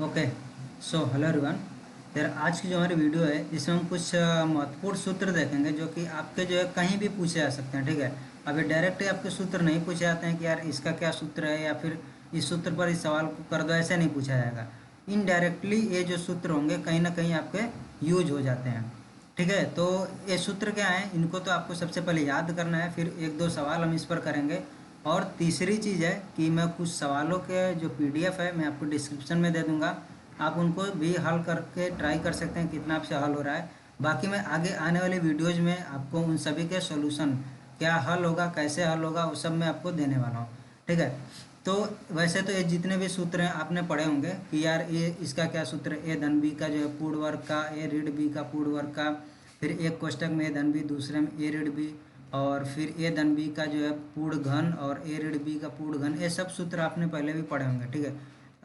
Okay. So hello everyone. यार आज की जो हमारी वीडियो है इसमें हम कुछ महत्वपूर्ण सूत्र देखेंगे जो कि आपके जो है कहीं भी पूछे जा सकते हैं। ठीक है। अभी डायरेक्ट ही आपके सूत्र नहीं पूछे जाते हैं कि यार इसका क्या सूत्र है या फिर इस सूत्र पर इस सवाल को कर दो, ऐसे नहीं पूछा जाएगा। इनडायरेक्टली ये जो सूत्र होंगे कहीं ना कहीं आपके यूज हो जाते हैं। ठीक है। तो ये सूत्र क्या है, इनको तो आपको सबसे पहले याद करना है, फिर एक दो सवाल हम इस पर करेंगे। और तीसरी चीज़ है कि मैं कुछ सवालों के जो पीडीएफ है मैं आपको डिस्क्रिप्शन में दे दूंगा। आप उनको भी हल करके ट्राई कर सकते हैं कितना आपसे हल हो रहा है। बाकी मैं आगे आने वाले वीडियोज़ में आपको उन सभी के सॉल्यूशन क्या हल होगा, कैसे हल होगा, वो सब मैं आपको देने वाला हूँ। ठीक है। तो वैसे तो ये जितने भी सूत्र हैं आपने पढ़े होंगे कि यार ये इसका क्या सूत्र है, ए धन बी का जो है पूर्ण वर्ग का, ए ऋण बी का पूर्ण वर्ग का, फिर एक कोष्टक में ए धन बी, दूसरे में ए ऋण बी, और फिर ए धन बी का जो है पूर्ण घन और ए ऋण बी का पूर्ण घन, ये सब सूत्र आपने पहले भी पढ़े होंगे। ठीक है।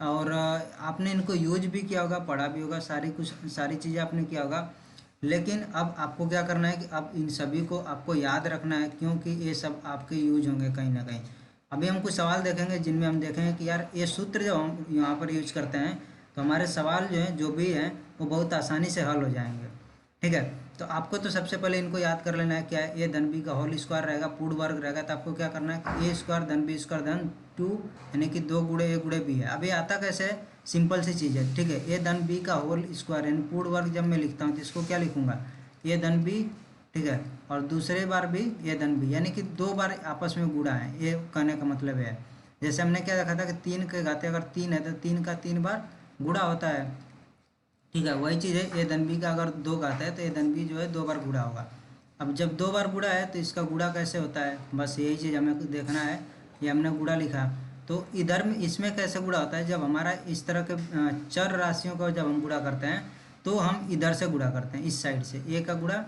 और आपने इनको यूज भी किया होगा, पढ़ा भी होगा, सारी चीज़ें आपने किया होगा। लेकिन अब आपको क्या करना है कि अब इन सभी को आपको याद रखना है, क्योंकि ये सब आपके यूज होंगे कहीं ना कहीं। अभी हम कुछ सवाल देखेंगे जिनमें हम देखेंगे कि यार ये सूत्र जब हम यहाँ पर यूज करते हैं तो हमारे सवाल जो हैं जो भी हैं वो बहुत आसानी से हल हो जाएंगे। ठीक है। तो आपको तो सबसे पहले इनको याद कर लेना है, क्या है, ए धन बी का होल स्क्वायर रहेगा, पूर्ण वर्ग रहेगा, तो आपको क्या करना है कि ए स्क्वायर धन बी स्क्वायर धन टू, यानी कि दो गुणे ए गुणे बी है। अभी आता कैसे है, सिंपल सी चीज़ है। ठीक है। ए धन बी का होल स्क्वायर यानी पूर्ण वर्ग जब मैं लिखता हूँ तो इसको क्या लिखूंगा, ए धन बी। ठीक है। और दूसरे बार भी ए धन बी, यानी कि दो बार आपस में गुणा है, ये कहने का मतलब है। जैसे हमने क्या देखा था कि तीन के घाते अगर तीन है तो तीन का तीन बार गुणा होता है। ठीक है। वही चीज़ है, ए धन बी का अगर दो घात है तो ए धन बी जो है दो बार गुणा होगा। अब जब दो बार गुणा है तो इसका गुणा कैसे होता है, बस यही चीज़ हमें देखना है। ये हमने गुणा लिखा, तो इधर में इसमें कैसे गुणा होता है, जब हमारा इस तरह के चर राशियों का जब हम गुणा करते हैं तो हम इधर से गुणा करते हैं, इस साइड से। ए का गुणा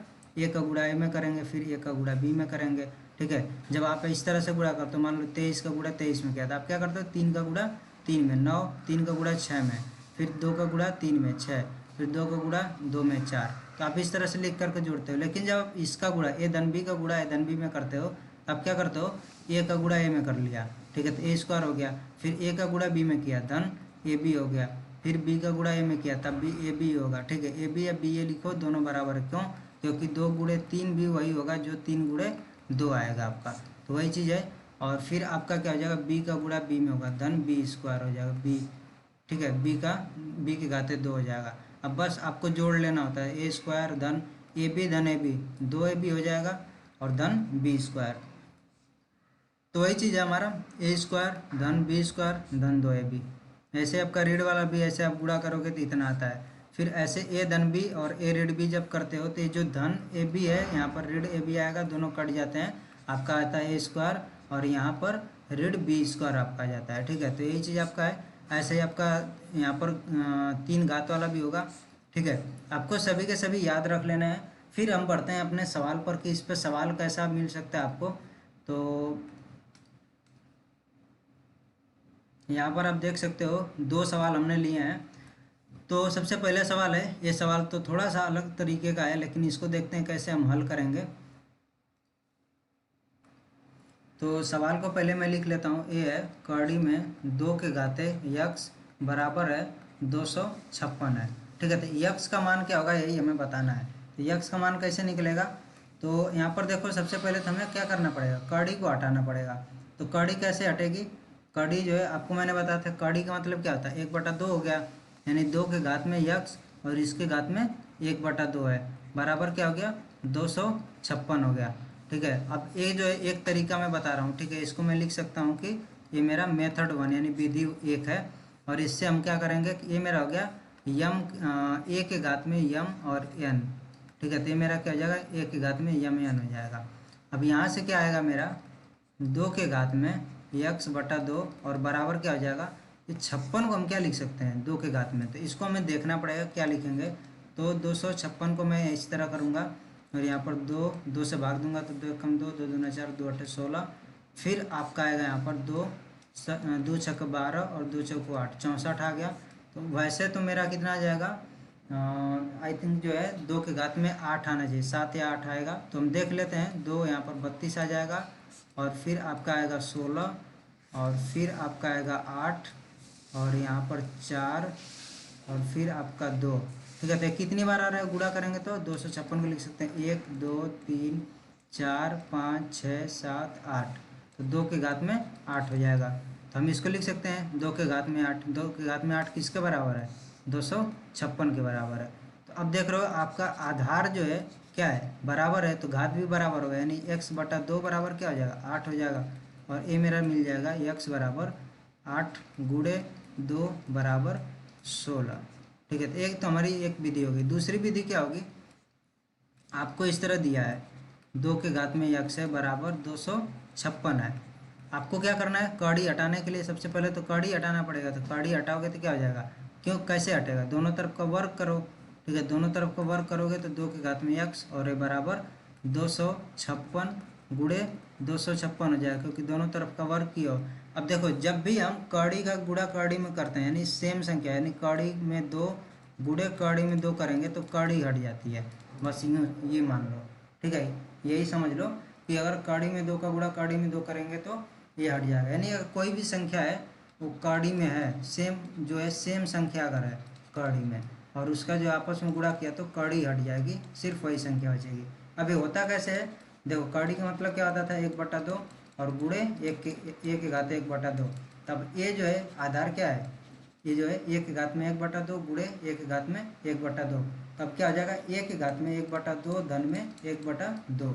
ए में करेंगे, फिर ए का गुणा बी में करेंगे। ठीक है। जब आप इस तरह से गुणा करते हो, मान लो 23 का गुणा 23 में किया था, आप क्या करते हो, तीन का गुणा तीन में 9, तीन का गुणा 6 में, फिर दो का गुणा तीन में 6, फिर दो का गुणा दो में 4। तो आप इस तरह से लिख करके जोड़ते हो। लेकिन जब आप इसका गुणा ए धन बी का गुणा ए धन बी में करते हो तो आप क्या करते हो, ए का गुणा ए में कर लिया। ठीक है। तो ए स्क्वायर हो गया, फिर ए का गुणा बी में किया धन ए बी हो गया, फिर बी का गुणा ए में किया तब भी ए बी होगा। ठीक है। ए बी या बी ए लिखो, दोनों बराबर है। क्यों, क्योंकि दो गुणे तीन भी वही होगा जो तीन गुणे दो आएगा आपका, तो वही चीज़ है। और फिर आपका क्या हो जाएगा, बी का गुणा बी में होगा धन बी स्क्वायर हो जाएगा बी। ठीक है। बी के घाते दो हो जाएगा। अब बस आपको जोड़ लेना होता है, ए स्क्वायर धन ए बी धन ए बी, दो ए बी हो जाएगा और धन बी स्क्वायर। तो वही चीज़ है हमारा, ए स्क्वायर धन बी स्क्वायर धन दो ए बी। ऐसे आपका ऋण वाला भी ऐसे आप गुणा करोगे तो इतना आता है। फिर ऐसे ए धन बी और ए ऋण बी जब करते हो तो ये जो धन ए बी है यहाँ पर ऋण ए बी आएगा, दोनों कट जाते हैं, आपका आता है ए स्क्वायर, और यहाँ पर ऋण बी स्क्वायर आपका आ जाता है। ठीक है। तो यही चीज़ आपका है। ऐसे ही आपका यहाँ पर तीन घात वाला भी होगा। ठीक है। आपको सभी के सभी याद रख लेना है। फिर हम बढ़ते हैं अपने सवाल पर कि इस पर सवाल कैसा मिल सकता है आपको। तो यहाँ पर आप देख सकते हो दो सवाल हमने लिए हैं। तो सबसे पहले सवाल है, ये सवाल तो थोड़ा सा अलग तरीके का है लेकिन इसको देखते हैं कैसे हम हल करेंगे। तो सवाल को पहले मैं लिख लेता हूँ। ए है कड़ी में दो के घाते यक्स बराबर है 256 है। ठीक है। तो यक्स का मान क्या होगा यही हमें बताना है। तो यक्स का मान कैसे निकलेगा, तो यहाँ पर देखो सबसे पहले तो हमें क्या करना पड़ेगा, कड़ी को हटाना पड़ेगा। तो कड़ी कैसे हटेगी, कड़ी जो है आपको मैंने बताया था, कड़ी का मतलब क्या होता है, 1/2 हो गया, यानी दो के घात में यक्स और इसके घात में 1/2 है, बराबर क्या हो गया 256 हो गया। ठीक है। अब ये जो है एक तरीका मैं बता रहा हूँ। ठीक है। इसको मैं लिख सकता हूँ कि ये मेरा मेथड 1 यानी विधि 1 है। और इससे हम क्या करेंगे कि ये मेरा हो गया यम, ए के घात में यम और एन। ठीक है। तो ये मेरा क्या हो जाएगा, ए के घात में यम एन हो जाएगा। अब यहाँ से क्या आएगा मेरा, दो के घात में x/2 और बराबर क्या हो जाएगा, ये 56 को हम क्या लिख सकते हैं दो के घात में, तो इसको हमें देखना पड़ेगा क्या लिखेंगे। तो 256 को मैं इस तरह करूँगा और यहाँ पर दो से भाग दूंगा तो 2 कम 2, 2 दूना 4, 2 8 16। फिर आपका आएगा यहाँ पर 2 छक 12 और 2 चौको 8, 64 आ गया। तो वैसे तो मेरा कितना आ जाएगा, आई थिंक जो है दो के घात में 8 आना चाहिए, 7 या 8 आएगा। तो हम देख लेते हैं, दो यहाँ पर 32 आ जाएगा, और फिर आपका आएगा 16, और फिर आपका आएगा 8, और यहाँ पर 4, और फिर आपका 2। ठीक है, तो ये कितनी बार आ रहा है, गुणा करेंगे तो 256 को लिख सकते हैं 1 2 3 4 5 6 7 8। तो 2 के घात में 8 हो जाएगा। तो हम इसको लिख सकते हैं 2 के घात में 8। 2 के घात में 8 किसके बराबर है, 256 के बराबर है। तो अब देख रहे हो आपका आधार जो है क्या है, बराबर है, तो घात भी बराबर होगा, यानी x/2 बराबर क्या हो जाएगा, 8 हो जाएगा। और ये मेरा मिल जाएगा x बराबर 8 गुणे 2 बराबर 16। ठीक है, तो एक तो हमारी एक विधि होगी। दूसरी विधि क्या होगी, आपको इस तरह दिया है 2 के घात में x है बराबर 256 है। आपको क्या करना है, कड़ी हटाने के लिए सबसे पहले तो कड़ी हटाना पड़ेगा। तो कड़ी हटाओगे तो क्या हो जाएगा, क्यों कैसे हटेगा, दोनों तरफ का वर्ग करो। ठीक है, दोनों तरफ का वर्ग करोगे तो 2 के घात में x और ये बराबर 256 गुणे 256 हो जाएगा, क्योंकि दोनों तरफ का वर्ग किया हो। अब देखो जब भी हम कड़ी का गुणा कड़ी में करते हैं, यानी सेम संख्या, यानी कड़ी में 2 गुणे कड़ी में 2 करेंगे तो कड़ी हट जाती है। बस यूँ ये मान लो। ठीक है, यही समझ लो कि अगर कड़ी में 2 का गुणा कड़ी में 2 करेंगे तो ये हट जाएगा। यानी अगर कोई भी संख्या है वो कड़ी में है, सेम जो है सेम संख्या अगर है कड़ी में, और उसका जो आपस में गुणा किया तो कड़ी हट जाएगी, सिर्फ वही संख्या बचेगी। अब ये होता कैसे है, देखो कड़ी का मतलब क्या होता था 1/2 और गुणे 1 के घात 1/2। तब ये जो है आधार क्या है, ये जो है 1 के घात में 1/2 गुणे 1 के घात में 1/2। तब क्या हो जाएगा, 1 के घात में 1/2 धन में 1/2।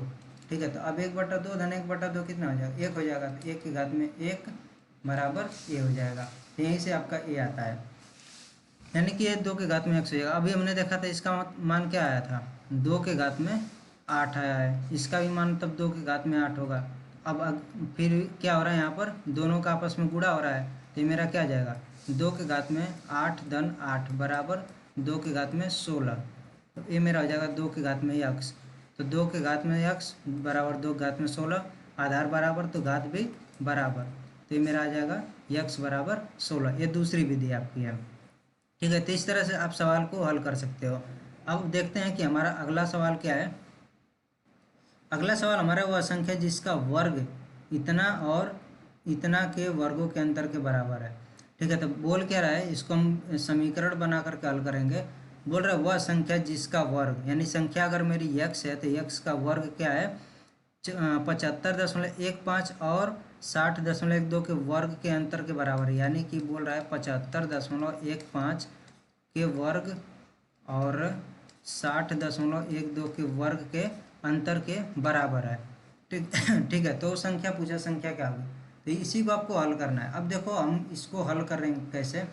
ठीक है, तो अब 1/2 धन 1/2 कितना हो जाएगा, 1 हो जाएगा। तो 1 के घात में 1 बराबर ए हो जाएगा। तो यहीं से आपका ए आता है, यानी कि ये 2 के घात में x हो जाएगा। अभी हमने देखा था इसका मान क्या आया था, 2 के घात में 8 आया है, इसका भी मान तब 2 के घात में 8 होगा। अब फिर क्या हो रहा है, यहाँ पर दोनों का आपस में गुणा हो रहा है, तो ये मेरा क्या आ जाएगा, 2 के घात में 8 धन 8 बराबर 2 के घात में 16। तो ये मेरा हो जाएगा 2 के घात में x। तो 2 के घात में x बराबर 2 के घात में 16, आधार बराबर तो घात भी बराबर, तो ये मेरा आ जाएगा x बराबर 16। ये दूसरी विधि आपकी है। ठीक है, तो इस तरह से आप सवाल को हल कर सकते हो। अब देखते हैं कि हमारा अगला सवाल क्या है। अगला सवाल हमारा वह संख्या जिसका वर्ग इतना और इतना के वर्गों के अंतर के बराबर है। ठीक है, तो बोल क्या रहा है, इसको हम समीकरण बना करके हल करेंगे। बोल रहा है वह संख्या जिसका वर्ग, यानी संख्या अगर मेरी x है तो x का वर्ग क्या है, 75.15 और 60.12 के वर्ग के अंतर के बराबर है। यानी कि बोल रहा है 75.15 के वर्ग और 60.12 के वर्ग के अंतर के बराबर है। ठीक ठीक है, तो संख्या पूछा, संख्या क्या होगी, तो इसी को आपको हल करना है। अब देखो हम इसको हल करेंगे कैसे,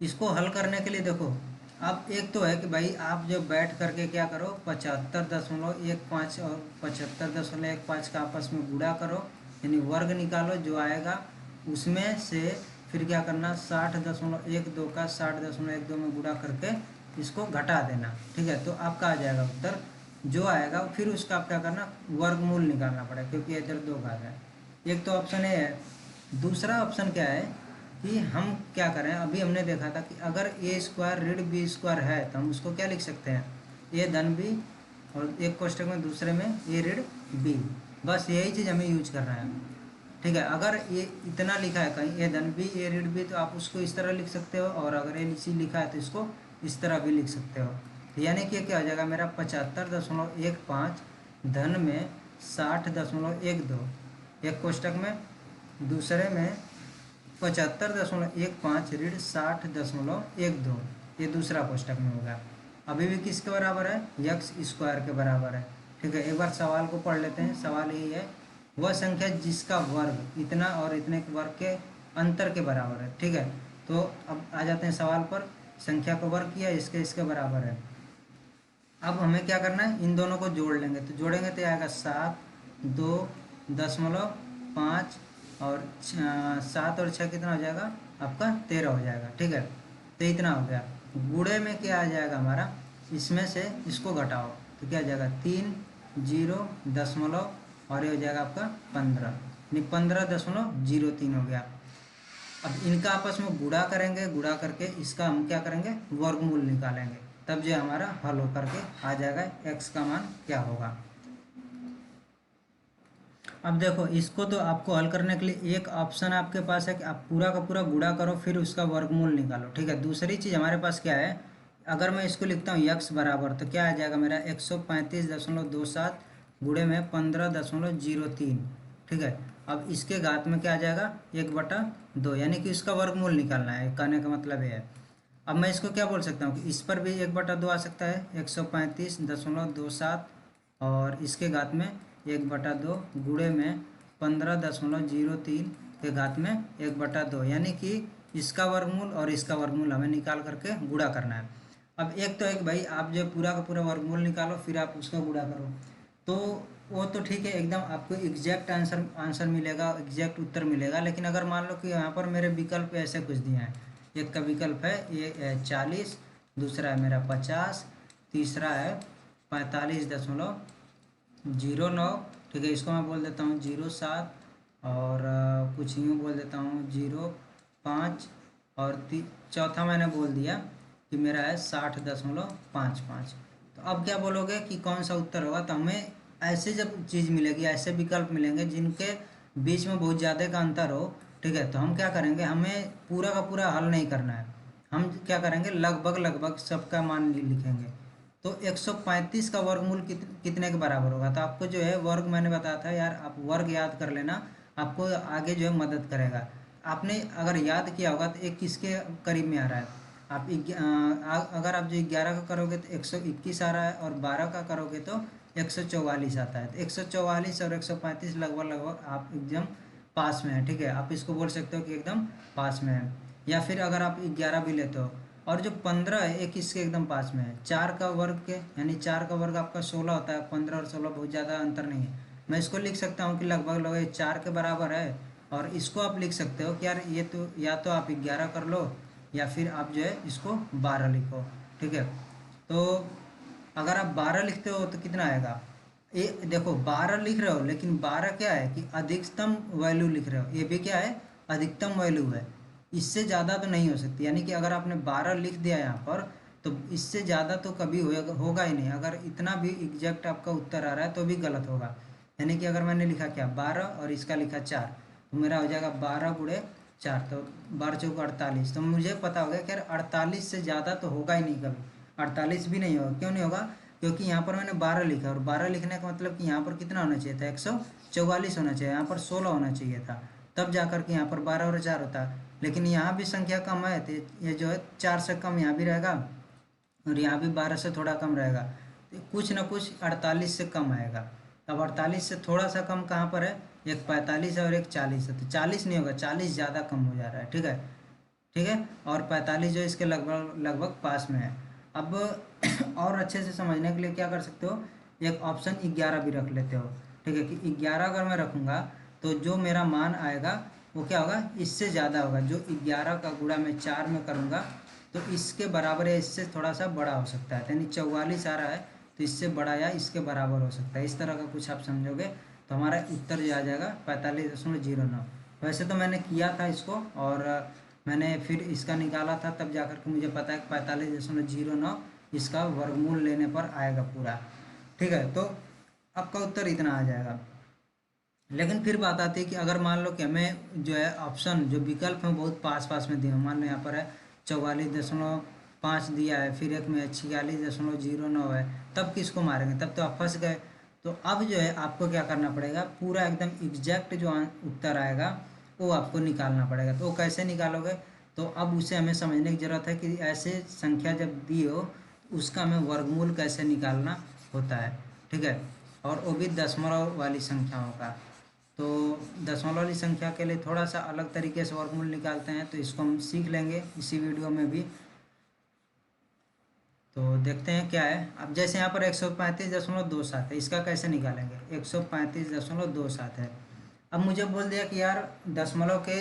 इसको हल करने के लिए देखो, अब एक तो है कि भाई आप जब बैठ करके क्या करो, 75.15 और 75.15 का आपस में गुणा करो, यानी वर्ग निकालो जो आएगा, उसमें से फिर क्या करना, 60.12 का 60.12 में गुणा करके इसको घटा देना। ठीक है, तो आपका आ जाएगा उत्तर जो आएगा, फिर उसका आप क्या करना, वर्गमूल निकालना पड़ेगा, क्योंकि इधर 2 घात है। एक तो ऑप्शन ए है। दूसरा ऑप्शन क्या है कि हम क्या करें, अभी हमने देखा था कि अगर ए स्क्वायर ऋण बी स्क्वायर है तो हम उसको क्या लिख सकते हैं, ए धन बी, और एक कोष्टक में दूसरे में ए ऋण बी। बस यही चीज़ हमें यूज करना है। ठीक है, अगर ये इतना लिखा है कहीं ए धन बी ए ऋण बी, तो आप उसको इस तरह लिख सकते हो, और अगर ए सी लिखा है तो इसको इस तरह भी लिख सकते हो। तो यानी कि क्या हो जाएगा मेरा 75.15 धन में 60.12, एक कोष्टक में, दूसरे में 75.15 ऋण 60.12, ये दूसरा कोष्टक में होगा। अभी भी किसके बराबर है, यक्स स्क्वायर के बराबर है। ठीक है, एक बार सवाल को पढ़ लेते हैं। सवाल यही है, वह संख्या जिसका वर्ग इतना और इतने के वर्ग के अंतर के बराबर है। ठीक है, तो अब आ जाते हैं सवाल पर। संख्या का वर्ग किया, इसके इसके बराबर है। अब हमें क्या करना है, इन दोनों को जोड़ लेंगे, तो जोड़ेंगे तो आएगा 7.2.5 और 7 और 6 कितना हो जाएगा आपका 13 हो जाएगा। ठीक है, तो इतना हो गया। गुणे में क्या आ जाएगा हमारा, इसमें से इसको घटाओ तो क्या आ जाएगा 3 0 दशमलव और ये हो जाएगा आपका 15, यानी 15.03 हो गया। अब इनका आपस में गुणा करेंगे, गुणा करके इसका हम क्या करेंगे, वर्गमूल निकालेंगे, तब जो हमारा हल होकर के आ जाएगा x का मान क्या होगा। अब देखो, इसको तो आपको हल करने के लिए एक ऑप्शन आपके पास है कि आप पूरा का पूरा गुणा करो फिर उसका वर्गमूल निकालो, ठीक है। दूसरी चीज़ हमारे पास क्या है, अगर मैं इसको लिखता हूँ यक्स बराबर, तो क्या आ जाएगा मेरा 135.27 गुणे में 15.03, ठीक है। अब इसके घात में क्या आ जाएगा 1/2, यानी कि इसका वर्गमूल निकालना है, कहने का मतलब ये है। अब मैं इसको क्या बोल सकता हूँ कि इस पर भी 1/2 आ सकता है, 135.27, और इसके घात में 1/2 गुणे में 15.03 के घात में 1/2, यानी कि इसका वर्गमूल और इसका वर्गमूल हमें निकाल करके गुणा करना है। अब एक तो एक भाई, आप जो पूरा का पूरा वर्गमूल निकालो फिर आप उसका गुणा करो, तो वो तो ठीक है, एकदम आपको एग्जैक्ट आंसर मिलेगा, एग्जैक्ट उत्तर मिलेगा। लेकिन अगर मान लो कि यहाँ पर मेरे विकल्प ऐसे कुछ दिए हैं, एक का विकल्प है ये 40, दूसरा है मेरा 50, तीसरा है 45.09, ठीक है। इसको मैं बोल देता हूँ 07, और कुछ यूँ बोल देता हूँ 05, और चौथा मैंने बोल दिया कि मेरा है 60.55। तो अब क्या बोलोगे कि कौन सा उत्तर होगा, तो हमें ऐसे जब चीज़ मिलेगी, ऐसे विकल्प मिलेंगे जिनके बीच में बहुत ज़्यादा का अंतर हो, ठीक है, तो हम क्या करेंगे, हमें पूरा का पूरा हल नहीं करना है, हम क्या करेंगे लगभग लगभग सबका मान लिखेंगे। तो 135 का वर्गमूल कितने के बराबर होगा, तो आपको जो है वर्ग मैंने बताया था यार, आप वर्ग याद कर लेना, आपको आगे जो है मदद करेगा। आपने अगर याद किया होगा तो एक किसके करीब में आ रहा है, आप अगर आप जो 11 का करोगे तो 121 आ रहा है, और 12 का करोगे तो 144 आता है। तो 144 और 135 लगभग लगभग आप एकदम पास में है, ठीक है। आप इसको बोल सकते हो कि एकदम पास में है। या फिर अगर आप 11 भी लेते हो, और जो 15 है एक इसके एकदम पास में है, 4 का वर्ग के, यानी 4 का वर्ग आपका 16 होता है, 15 और 16 बहुत ज़्यादा अंतर नहीं है। मैं इसको लिख सकता हूँ कि लगभग लगभग 4 के बराबर है। और इसको आप लिख सकते हो कि यार ये तो या तो आप 11 कर लो, या फिर आप जो है इसको 12 लिखो, ठीक है। तो अगर आप 12 लिखते हो तो कितना आएगा, ये देखो 12 लिख रहे हो, लेकिन 12 क्या है कि अधिकतम वैल्यू लिख रहे हो, ये भी क्या है अधिकतम वैल्यू है, इससे ज़्यादा तो नहीं हो सकती। यानी कि अगर आपने 12 लिख दिया यहाँ पर, तो इससे ज़्यादा तो कभी होगा ही नहीं। अगर इतना भी एग्जैक्ट आपका उत्तर आ रहा है तो भी गलत होगा। यानी कि अगर मैंने लिखा क्या 12 और इसका लिखा 4, तो मेरा हो जाएगा 12 × 4, तो 12×4 = 48। तो मुझे पता होगा कि यार 48 से ज़्यादा तो होगा ही नहीं कभी, 48 भी नहीं होगा। क्यों नहीं होगा, क्योंकि यहाँ पर मैंने 12 लिखा, और 12 लिखने का मतलब कि यहाँ पर कितना होना चाहिए था 144 होना चाहिए, यहाँ पर 16 होना चाहिए था, तब जाकर के यहाँ पर 12 और 4 होता। लेकिन यहाँ भी संख्या कम है, तो ये जो है 4 से कम यहाँ भी रहेगा, और यहाँ भी 12 से थोड़ा कम रहेगा, तो कुछ ना कुछ 48 से कम आएगा। अब 48 से थोड़ा सा कम कहाँ पर है, एक 45 है और एक 40 है, तो 40 नहीं होगा, 40 ज़्यादा कम हो जा रहा है, ठीक है, ठीक है। और 45 जो इसके लगभग लगभग पास में है। अब और अच्छे से समझने के लिए क्या कर सकते हो, एक ऑप्शन 11 भी रख लेते हो, ठीक है, कि 11 अगर मैं रखूँगा तो जो मेरा मान आएगा वो क्या होगा, इससे ज़्यादा होगा। जो 11 का गुणा मैं 4 में करूँगा तो इसके बराबर या इससे थोड़ा सा बड़ा हो सकता है, यानी 44 आ रहा है तो इससे बड़ा या इसके बराबर हो सकता है। इस तरह का कुछ आप समझोगे तो हमारा उत्तर जो आ जाएगा 45.09। वैसे तो मैंने किया था इसको, और मैंने फिर इसका निकाला था, तब जाकर के मुझे पता है कि 45.09 इसका वर्गमूल लेने पर आएगा पूरा, ठीक है। तो आपका उत्तर इतना आ जाएगा। लेकिन फिर बात आती है कि अगर मान लो कि हमें जो है ऑप्शन जो विकल्प हैं बहुत पास पास में दिए हैं, मान लो यहाँ पर है 44.5 दिया है, फिर एक में 46.09 है, तब किसको मारेंगे, तब तो आप फंस गए। तो अब जो है आपको क्या करना पड़ेगा, पूरा एकदम एग्जैक्ट जो उत्तर आएगा वो आपको निकालना पड़ेगा। तो वो कैसे निकालोगे, तो अब उसे हमें समझने की ज़रूरत है कि ऐसे संख्या जब दी हो उसका हमें वर्गमूल कैसे निकालना होता है, ठीक है, और वो भी दशमलव वाली संख्याओं का। तो दशमलव वाली संख्या के लिए थोड़ा सा अलग तरीके से वर्गमूल निकालते हैं, तो इसको हम सीख लेंगे इसी वीडियो में भी। तो देखते हैं क्या है। अब जैसे यहाँ पर 135.27 है, इसका कैसे निकालेंगे, 135.27 है। अब मुझे बोल दिया कि यार दशमलव के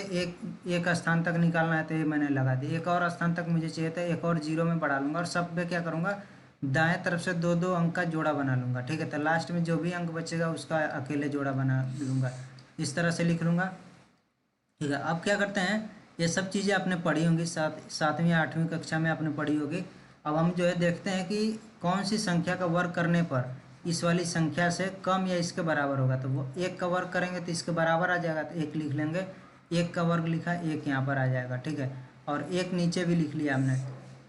एक स्थान तक निकालना है, तो ये मैंने लगा दिया। एक और स्थान तक मुझे चाहिए था, एक और जीरो में बढ़ा लूँगा, और सब पे क्या करूँगा, दाएं तरफ से दो दो अंक का जोड़ा बना लूँगा, ठीक है। तो लास्ट में जो भी अंक बचेगा उसका अकेले जोड़ा बना लूँगा, इस तरह से लिख लूँगा, ठीक है। अब क्या करते हैं, ये सब चीज़ें आपने पढ़ी होंगी, सातवीं या 8वीं कक्षा में आपने पढ़ी होगी। अब हम जो है देखते हैं कि कौन सी संख्या का वर्ग करने पर इस वाली संख्या से कम या इसके बराबर होगा, तो वो एक का वर्ग करेंगे तो इसके बराबर आ जाएगा, तो एक लिख लेंगे। एक का वर्ग लिखा, एक यहाँ पर आ जाएगा, ठीक है। और एक नीचे भी लिख लिया हमने।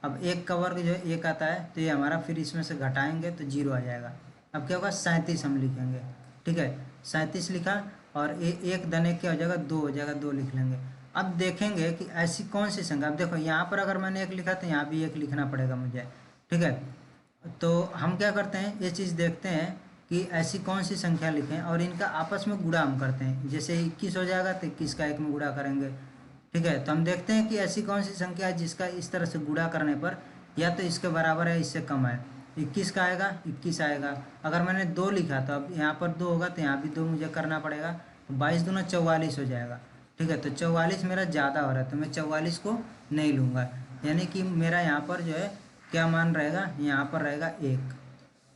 अब एक का वर्ग जो है एक आता है, तो ये हमारा फिर इसमें से घटाएंगे तो जीरो आ जाएगा। अब क्या होगा, 37 हम लिखेंगे, ठीक है। 37 लिखा, और एक धन एक क्या हो जाएगा, दो हो जाएगा, दो लिख लेंगे। अब देखेंगे कि ऐसी कौन सी संख्या, अब देखो यहाँ पर अगर मैंने एक लिखा तो यहाँ भी एक लिखना पड़ेगा मुझे, ठीक है। तो हम क्या करते हैं, ये चीज़ देखते हैं कि ऐसी कौन सी संख्या लिखें और इनका आपस में गुणा हम करते हैं। जैसे 21 हो जाएगा तो 21 का एक में गुणा करेंगे, ठीक है। तो हम देखते हैं कि ऐसी कौन सी संख्या है जिसका इस तरह से गुणा करने पर या तो इसके बराबर है, इससे कम है। 21 का आएगा, 21 आएगा। अगर मैंने दो लिखा तो अब यहाँ पर दो होगा तो यहाँ भी दो मुझे करना पड़ेगा, तो 22 दूना 44 हो जाएगा, ठीक है। तो 44 मेरा ज़्यादा हो रहा है, तो मैं 44 को नहीं लूँगा, यानी कि मेरा यहाँ पर जो है क्या मान रहेगा, यहाँ पर रहेगा एक।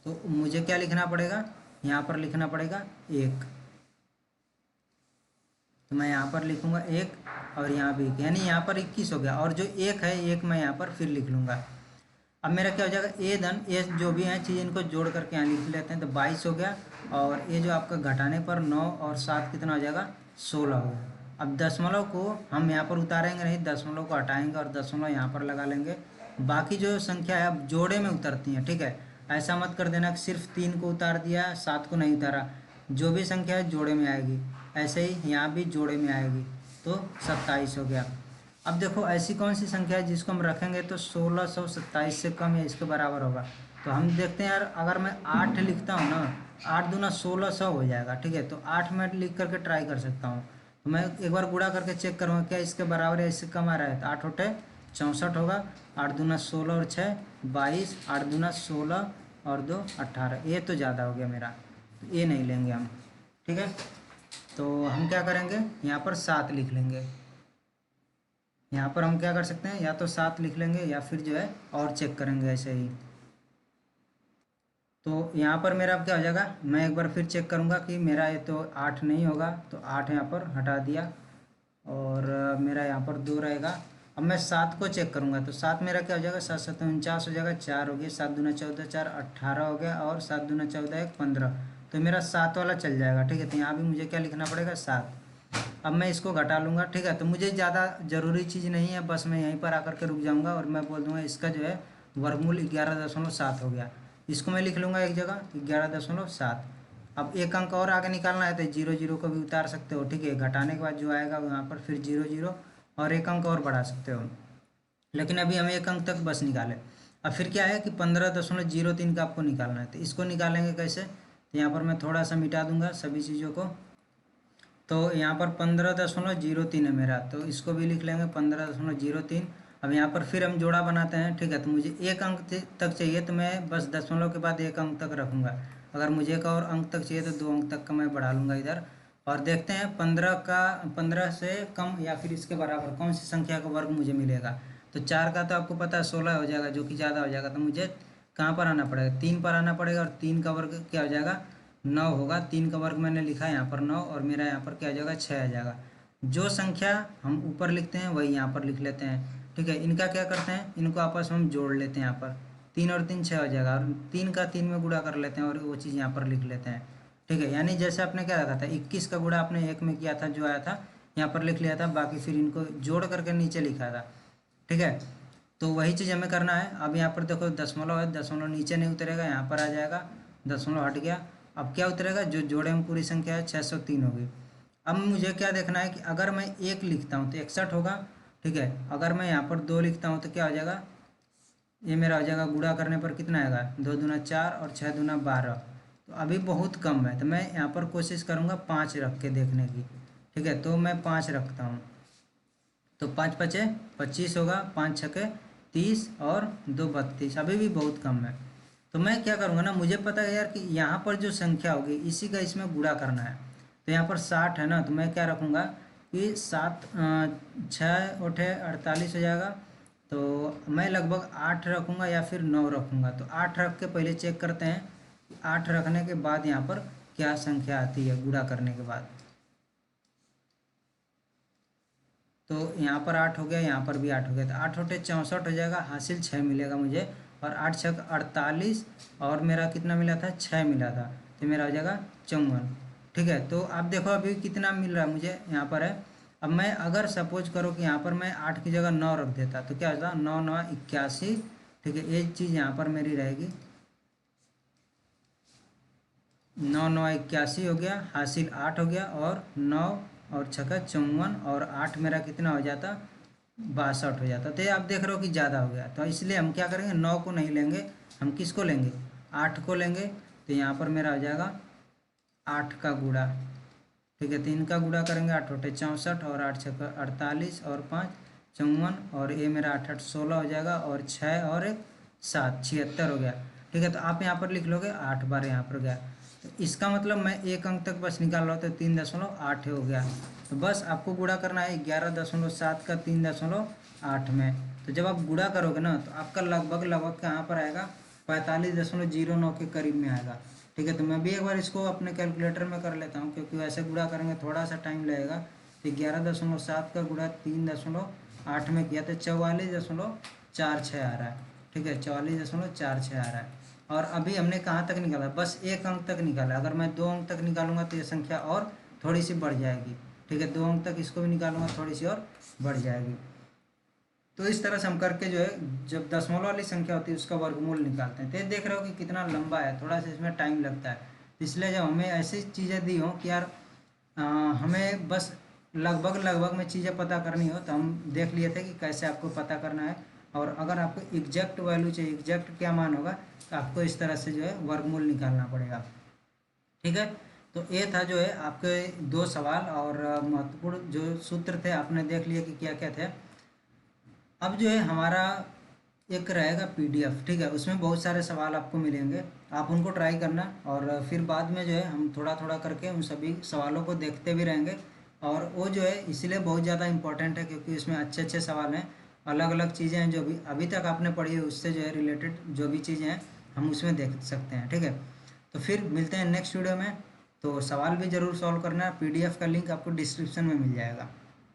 तो मुझे क्या लिखना पड़ेगा, यहाँ पर लिखना पड़ेगा एक। तो मैं यहाँ पर लिखूँगा एक, और यहाँ भी एक, यानी यहाँ पर 21 हो गया, और जो एक है एक मैं यहाँ पर फिर लिख लूँगा। अब मेरा क्या हो जाएगा, ए धन ए जो भी है चीज़ इनको जोड़ करके यहाँ लिख लेते हैं, तो 22 हो गया। और ये जो आपका घटाने पर 9 और 7 कितना हो जाएगा, 16 हो गया। अब दशमलव को हम यहाँ पर उतारेंगे नहीं, दशमलव को हटाएंगे और दशमलव यहाँ पर लगा लेंगे। बाकी जो संख्या है अब जोड़े में उतरती हैं, ठीक है। ऐसा मत कर देना कि सिर्फ 3 को उतार दिया 7 को नहीं उतारा, जो भी संख्या है जोड़े में आएगी। ऐसे ही यहाँ भी जोड़े में आएगी, तो 27 हो गया। अब देखो ऐसी कौन सी संख्या है जिसको हम रखेंगे तो 1627 से कम या इसके बराबर होगा। तो हम देखते हैं यार, अगर मैं 8 लिखता हूँ ना, 8 दूना 1600 हो जाएगा, ठीक है। तो 8 मैं लिख करके ट्राई कर सकता हूँ। तो मैं एक बार गुणा करके चेक करूँगा क्या इसके बराबर या इससे कम आ रहा है, तो 8 होटे 64 होगा। 8 दूना 16 और 6 22, 8 दूना 16 और 2 18, ये तो ज़्यादा हो गया मेरा, तो ये नहीं लेंगे हम, ठीक है। तो हम क्या करेंगे, यहाँ पर 7 लिख लेंगे। यहाँ पर हम क्या कर सकते हैं, या तो 7 लिख लेंगे या फिर जो है और चेक करेंगे ऐसे ही। तो यहाँ पर मेरा अब क्या हो जाएगा, मैं एक बार फिर चेक करूँगा कि मेरा ये तो 8 नहीं होगा, तो 8 यहाँ पर हटा दिया, और मेरा यहाँ पर 2 रहेगा। अब मैं 7 को चेक करूँगा, तो 7 मेरा क्या हो जाएगा, 7 7 49 हो जाएगा, 4 हो गया, 7 दूना 14 4 18 हो गया, और 7 दूना 14 1 15। तो मेरा 7 वाला चल जाएगा, ठीक है। तो यहाँ भी मुझे क्या लिखना पड़ेगा, 7। अब मैं इसको घटा लूँगा, ठीक है। तो मुझे ज़्यादा ज़रूरी चीज़ नहीं है, बस मैं यहीं पर आकर के रुक जाऊँगा और मैं बोल दूँगा इसका जो है वर्गमूल 11.7 हो गया। इसको मैं लिख लूँगा एक जगह 11.7। अब एक अंक और आगे निकालना है तो जीरो जीरो को भी उतार सकते हो, ठीक है। घटाने के बाद जो आएगा वहाँ पर फिर जीरो जीरो और एक अंक और बढ़ा सकते हो, लेकिन अभी हम एक अंक तक बस निकालें। अब फिर क्या है कि 15.03 का आपको निकालना है, तो इसको निकालेंगे कैसे, तो यहाँ पर मैं थोड़ा सा मिटा दूंगा सभी चीज़ों को। तो यहाँ पर 15.03 है मेरा, तो इसको भी लिख लेंगे 15.03। अब यहाँ पर फिर हम जोड़ा बनाते हैं, ठीक है। तो मुझे एक अंक तक चाहिए, तो मैं बस दशमलव के बाद एक अंक तक रखूँगा। अगर मुझे एक और अंक तक चाहिए तो 2 अंक तक का मैं बढ़ा लूँगा इधर। और देखते हैं 15 से कम या फिर इसके बराबर कौन सी संख्या का वर्ग मुझे मिलेगा। तो 4 का तो आपको पता है 16 हो जाएगा, जो कि ज़्यादा हो जाएगा। तो मुझे कहाँ पर आना पड़ेगा, 3 पर आना पड़ेगा, और 3 का वर्ग क्या हो जाएगा, 9 होगा। 3 का वर्ग मैंने लिखा है यहाँ पर 9, और मेरा यहाँ पर क्या आ जाएगा, 6 आ जाएगा। जो संख्या हम ऊपर लिखते हैं वही यहाँ पर लिख लेते हैं, ठीक है। इनका क्या करते हैं, इनको आपस में हम जोड़ लेते हैं। यहाँ पर 3 और 3 6 हो जाएगा, और 3 का 3 में गुणा कर लेते हैं और वो चीज़ यहाँ पर लिख लेते हैं, ठीक है। यानी जैसे आपने क्या रखा था, 21 का गुणा आपने एक में किया था, जो आया था यहाँ पर लिख लिया था, बाकी फिर इनको जोड़ करके नीचे लिखा था, ठीक है। तो वही चीज़ हमें करना है। अब यहाँ पर देखो दशमलव है, दशमलव नीचे नहीं उतरेगा, यहाँ पर आ जाएगा, दशमलव हट गया। अब क्या उतरेगा, जो जोड़े में पूरी संख्या है 603 होगी। अब मुझे क्या देखना है कि अगर मैं एक लिखता हूँ तो 61 होगा, ठीक है। अगर मैं यहाँ पर 2 लिखता हूँ तो क्या हो जाएगा, ये मेरा हो जाएगा गुणा करने पर कितना आएगा, 2 दूना 4 और 6 दूना 12। तो अभी बहुत कम है, तो मैं यहाँ पर कोशिश करूँगा 5 रख के देखने की, ठीक है। तो मैं 5 रखता हूँ, तो 5 पचे 25 होगा, 5 छके 30 और 2 32, अभी भी बहुत कम है। तो मैं क्या करूँगा ना, मुझे पता है यार कि यहाँ पर जो संख्या होगी इसी का इसमें गुणा करना है। तो यहाँ पर 60 है ना, तो मैं क्या रखूँगा कि 7 6 उठे 48 हो जाएगा। तो मैं लगभग 8 रखूँगा या फिर 9 रखूँगा। तो 8 रख के पहले चेक करते हैं कि 8 रखने के बाद यहाँ पर क्या संख्या आती है गुणा करने के बाद। तो यहाँ पर 8 हो गया, यहाँ पर भी 8 हो गया, तो 8 होटे 64 हो जाएगा, हासिल 6 मिलेगा मुझे। और 8 छक 48 और मेरा कितना मिला था, 6 मिला था, तो मेरा हो जाएगा 54। ठीक है, तो आप देखो अभी कितना मिल रहा है मुझे यहाँ पर है। अब मैं अगर सपोज करो कि यहाँ पर मैं 8 की जगह 9 रख देता तो क्या होता, 9 9 81। ठीक है, ये चीज़ यहाँ पर मेरी रहेगी, 9 9 81 हो गया, हासिल 8 हो गया, और 9 और छक्का 54 और 8 मेरा कितना हो जाता, 62 हो जाता। तो ये आप देख रहे हो कि ज़्यादा हो गया, तो इसलिए हम क्या करेंगे, 9 को नहीं लेंगे, हम किसको लेंगे, 8 को लेंगे। तो यहाँ पर मेरा हो जाएगा 8 का गुणा। ठीक है, 3 का गुणा करेंगे, 8 होटे 64 और 8 छक्का 48 और 5 54, और ये मेरा 8 8 16 हो जाएगा, और 6 और 1 7 76 हो गया। ठीक है, तो आप यहाँ पर लिख लोगे 8 बार यहाँ पर गया, तो इसका मतलब मैं एक अंक तक बस निकाल रहा हूँ, तो 3.8 हो गया। तो बस आपको गुणा करना है 11.7 का 3.8 में। तो जब आप गुणा करोगे ना तो आपका लगभग लगभग कहाँ पर आएगा, 45.09 के करीब में आएगा। ठीक है, तो मैं भी एक बार इसको अपने कैलकुलेटर में कर लेता हूँ, क्योंकि वैसे गुणा करेंगे थोड़ा सा टाइम लगेगा। तो 11.7 का गुणा 3.8 में किया तो 44.46 आ रहा है। ठीक है, 44.46 आ रहा है। और अभी हमने कहाँ तक निकाला, बस एक अंक तक निकाला। अगर मैं 2 अंक तक निकालूंगा तो ये संख्या और थोड़ी सी बढ़ जाएगी। ठीक है, 2 अंक तक इसको भी निकालूंगा, थोड़ी सी और बढ़ जाएगी। तो इस तरह से हम करके जो है, जब दशमलव वाली संख्या होती है उसका वर्गमूल निकालते हैं। तो ये देख रहे हो कि कितना लंबा है, थोड़ा सा इसमें टाइम लगता है। तो इसलिए जब हमें ऐसी चीज़ें दी हों कि यार हमें बस लगभग लगभग में चीज़ें पता करनी हो, तो हम देख लिए थे कि कैसे आपको पता करना है। और अगर आपको एग्जैक्ट वैल्यू चाहिए, एग्जैक्ट क्या मान होगा, तो आपको इस तरह से जो है वर्गमूल निकालना पड़ेगा। ठीक है, तो ये था जो है आपके 2 सवाल, और महत्वपूर्ण जो सूत्र थे आपने देख लिए कि क्या क्या थे। अब जो है हमारा एक रहेगा पीडीएफ। ठीक है, उसमें बहुत सारे सवाल आपको मिलेंगे, आप उनको ट्राई करना, और फिर बाद में जो है हम थोड़ा थोड़ा करके उन सभी सवालों को देखते भी रहेंगे। और वो जो है इसलिए बहुत ज़्यादा इम्पोर्टेंट है क्योंकि इसमें अच्छे अच्छे सवाल हैं, अलग अलग चीज़ें हैं जो भी अभी तक आपने पढ़ी है उससे जो है रिलेटेड जो भी चीज़ें हैं हम उसमें देख सकते हैं। ठीक है, तो फिर मिलते हैं नेक्स्ट वीडियो में। तो सवाल भी ज़रूर सॉल्व करना है, पीडीएफ का लिंक आपको डिस्क्रिप्शन में मिल जाएगा।